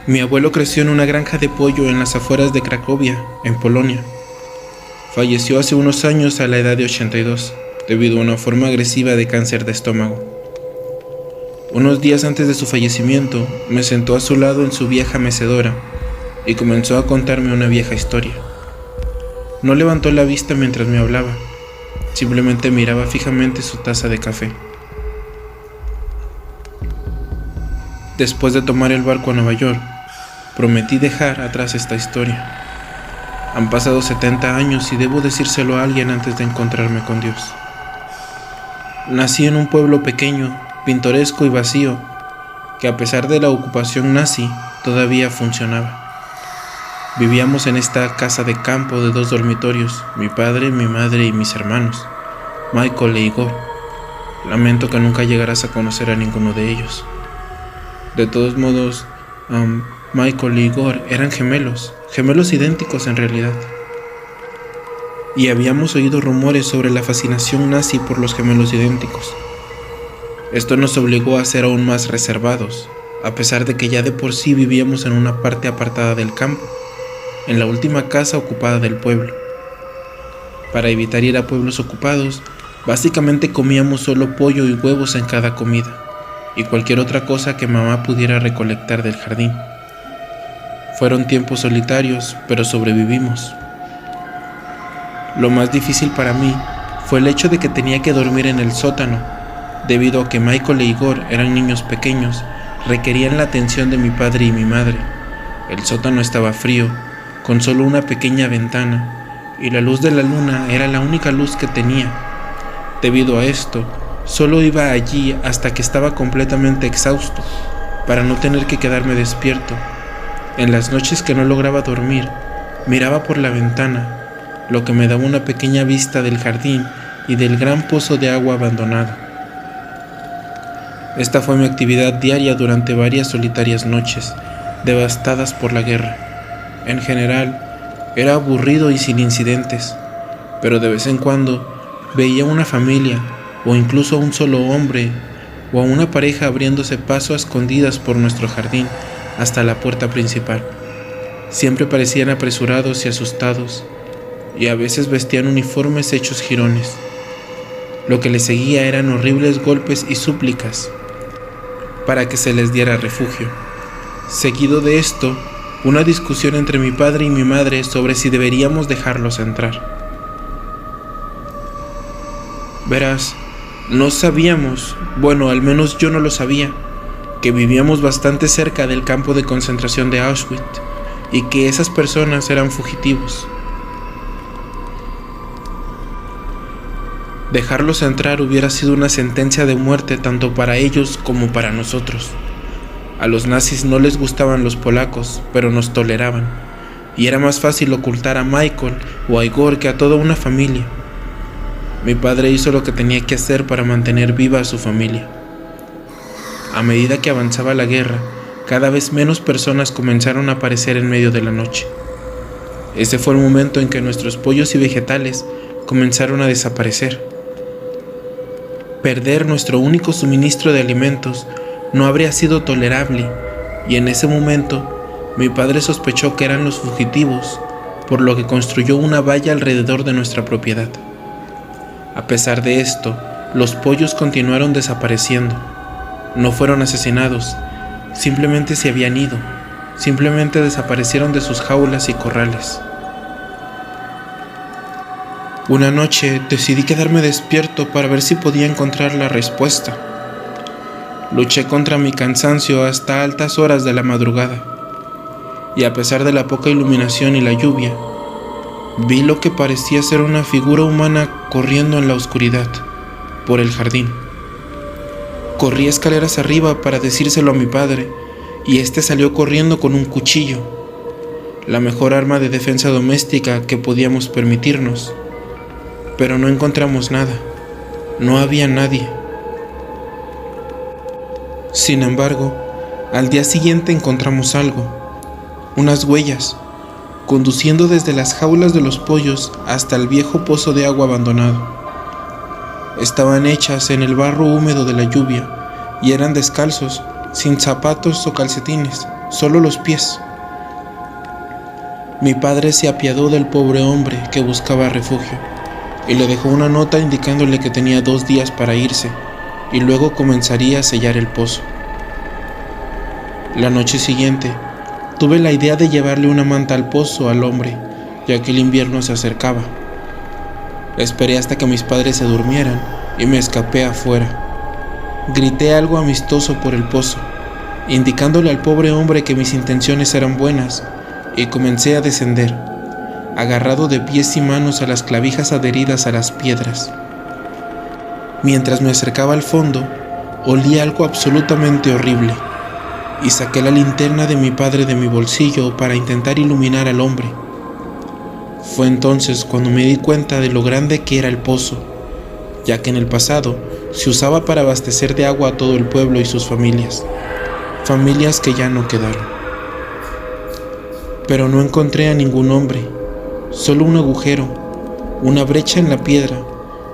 Mi abuelo creció en una granja de pollo en las afueras de Cracovia, en Polonia. Falleció hace unos años a la edad de 82, debido a una forma agresiva de cáncer de estómago. Unos días antes de su fallecimiento, me sentó a su lado en su vieja mecedora y comenzó a contarme una vieja historia. No levantó la vista mientras me hablaba, simplemente miraba fijamente su taza de café. Después de tomar el barco a Nueva York, prometí dejar atrás esta historia. Han pasado 70 años y debo decírselo a alguien antes de encontrarme con Dios. Nací en un pueblo pequeño, pintoresco y vacío, que a pesar de la ocupación nazi, todavía funcionaba. Vivíamos en esta casa de campo de 2 dormitorios, mi padre, mi madre y mis hermanos, Michael e Igor. Lamento que nunca llegarás a conocer a ninguno de ellos. De todos modos, Michael y Igor eran gemelos idénticos en realidad. Y habíamos oído rumores sobre la fascinación nazi por los gemelos idénticos. Esto nos obligó a ser aún más reservados, a pesar de que ya de por sí vivíamos en una parte apartada del campo, en la última casa ocupada del pueblo. Para evitar ir a pueblos ocupados, básicamente comíamos solo pollo y huevos en cada comida, y cualquier otra cosa que mamá pudiera recolectar del jardín. Fueron tiempos solitarios, pero sobrevivimos. Lo más difícil para mí fue el hecho de que tenía que dormir en el sótano, debido a que Michael e Igor eran niños pequeños, requerían la atención de mi padre y mi madre. El sótano estaba frío, con solo una pequeña ventana, y la luz de la luna era la única luz que tenía. Debido a esto, solo iba allí hasta que estaba completamente exhausto, para no tener que quedarme despierto. En las noches que no lograba dormir, miraba por la ventana, lo que me daba una pequeña vista del jardín y del gran pozo de agua abandonado. Esta fue mi actividad diaria durante varias solitarias noches, devastadas por la guerra. En general, era aburrido y sin incidentes, pero de vez en cuando veía una familia, o incluso a un solo hombre, o a una pareja abriéndose paso a escondidas por nuestro jardín hasta la puerta principal. Siempre parecían apresurados y asustados, y a veces vestían uniformes hechos jirones. Lo que les seguía eran horribles golpes y súplicas para que se les diera refugio. Seguido de esto, una discusión entre mi padre y mi madre sobre si deberíamos dejarlos entrar. Verás, no sabíamos, bueno, al menos yo no lo sabía, que vivíamos bastante cerca del campo de concentración de Auschwitz y que esas personas eran fugitivos. Dejarlos entrar hubiera sido una sentencia de muerte tanto para ellos como para nosotros. A los nazis no les gustaban los polacos, pero nos toleraban, y era más fácil ocultar a Michael o a Igor que a toda una familia. Mi padre hizo lo que tenía que hacer para mantener viva a su familia. A medida que avanzaba la guerra, cada vez menos personas comenzaron a aparecer en medio de la noche. Ese fue el momento en que nuestros pollos y vegetales comenzaron a desaparecer. Perder nuestro único suministro de alimentos no habría sido tolerable, y en ese momento mi padre sospechó que eran los fugitivos, por lo que construyó una valla alrededor de nuestra propiedad. A pesar de esto, los pollos continuaron desapareciendo. No fueron asesinados, simplemente se habían ido, simplemente desaparecieron de sus jaulas y corrales. Una noche decidí quedarme despierto para ver si podía encontrar la respuesta. Luché contra mi cansancio hasta altas horas de la madrugada, y a pesar de la poca iluminación y la lluvia, vi lo que parecía ser una figura humana corriendo en la oscuridad, por el jardín. Corrí escaleras arriba para decírselo a mi padre, y este salió corriendo con un cuchillo, la mejor arma de defensa doméstica que podíamos permitirnos. Pero no encontramos nada, no había nadie. Sin embargo, al día siguiente encontramos algo, unas huellas, conduciendo desde las jaulas de los pollos hasta el viejo pozo de agua abandonado. Estaban hechas en el barro húmedo de la lluvia y eran descalzos, sin zapatos o calcetines. solo los pies. Mi padre se apiadó del pobre hombre que buscaba refugio y le dejó una nota indicándole que tenía 2 días para irse y luego comenzaría a sellar el pozo. La noche siguiente, tuve la idea de llevarle una manta al pozo al hombre, ya que el invierno se acercaba. Esperé hasta que mis padres se durmieran y me escapé afuera. Grité algo amistoso por el pozo, indicándole al pobre hombre que mis intenciones eran buenas, y comencé a descender, agarrado de pies y manos a las clavijas adheridas a las piedras. Mientras me acercaba al fondo, olí algo absolutamente horrible, y saqué la linterna de mi padre de mi bolsillo para intentar iluminar al hombre. Fue entonces cuando me di cuenta de lo grande que era el pozo, ya que en el pasado se usaba para abastecer de agua a todo el pueblo y sus familias que ya no quedaron. Pero no encontré a ningún hombre, solo un agujero, una brecha en la piedra,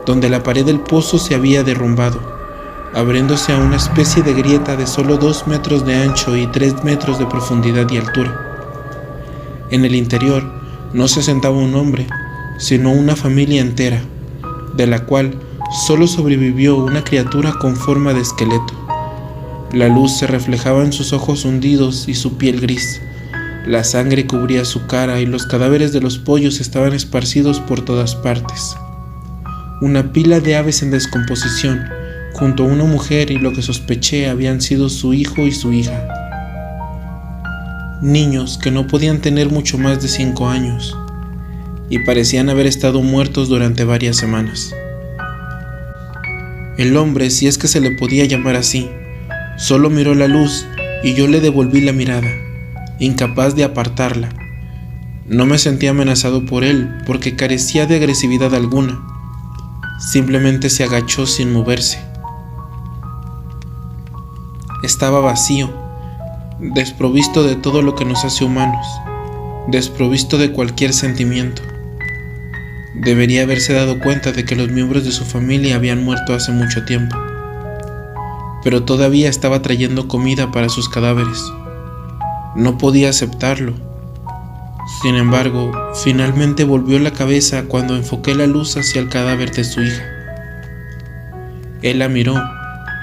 donde la pared del pozo se había derrumbado, abriéndose a una especie de grieta de solo 2 metros de ancho y 3 metros de profundidad y altura. En el interior no se sentaba un hombre, sino una familia entera, de la cual solo sobrevivió una criatura con forma de esqueleto. La luz se reflejaba en sus ojos hundidos y su piel gris. La sangre cubría su cara y los cadáveres de los pollos estaban esparcidos por todas partes. Una pila de aves en descomposición, junto a una mujer y lo que sospeché habían sido su hijo y su hija. Niños que no podían tener mucho más de 5 años y parecían haber estado muertos durante varias semanas. El hombre, si es que se le podía llamar así, solo miró la luz y yo le devolví la mirada, incapaz de apartarla. No me sentía amenazado por él porque carecía de agresividad alguna. Simplemente se agachó sin moverse. Estaba vacío, desprovisto de todo lo que nos hace humanos, desprovisto de cualquier sentimiento. Debería haberse dado cuenta de que los miembros de su familia habían muerto hace mucho tiempo, pero todavía estaba trayendo comida para sus cadáveres. No podía aceptarlo. Sin embargo, finalmente volvió la cabeza cuando enfoqué la luz hacia el cadáver de su hija. Él la miró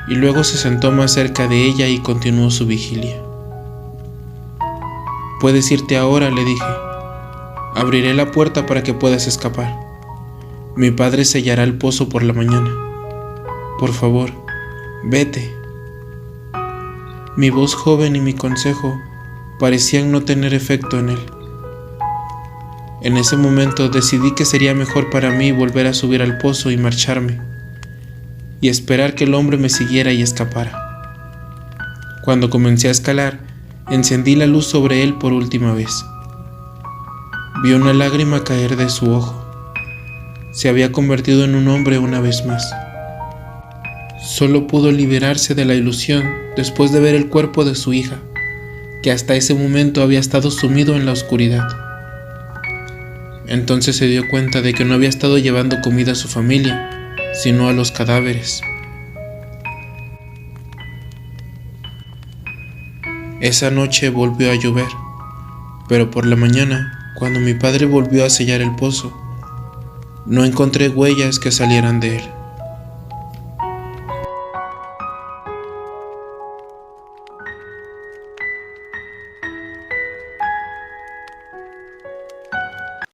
y luego se sentó más cerca de ella y continuó su vigilia. «Puedes irte ahora», le dije. «Abriré la puerta para que puedas escapar. Mi padre sellará el pozo por la mañana. Por favor, vete». Mi voz joven y mi consejo parecían no tener efecto en él. En ese momento decidí que sería mejor para mí volver a subir al pozo y marcharme, y esperar que el hombre me siguiera y escapara. Cuando comencé a escalar, encendí la luz sobre él por última vez. Vi una lágrima caer de su ojo. Se había convertido en un hombre una vez más. Solo pudo liberarse de la ilusión después de ver el cuerpo de su hija, que hasta ese momento había estado sumido en la oscuridad. Entonces se dio cuenta de que no había estado llevando comida a su familia, sino a los cadáveres. Esa noche volvió a llover, pero por la mañana, cuando mi padre volvió a sellar el pozo, no encontré huellas que salieran de él.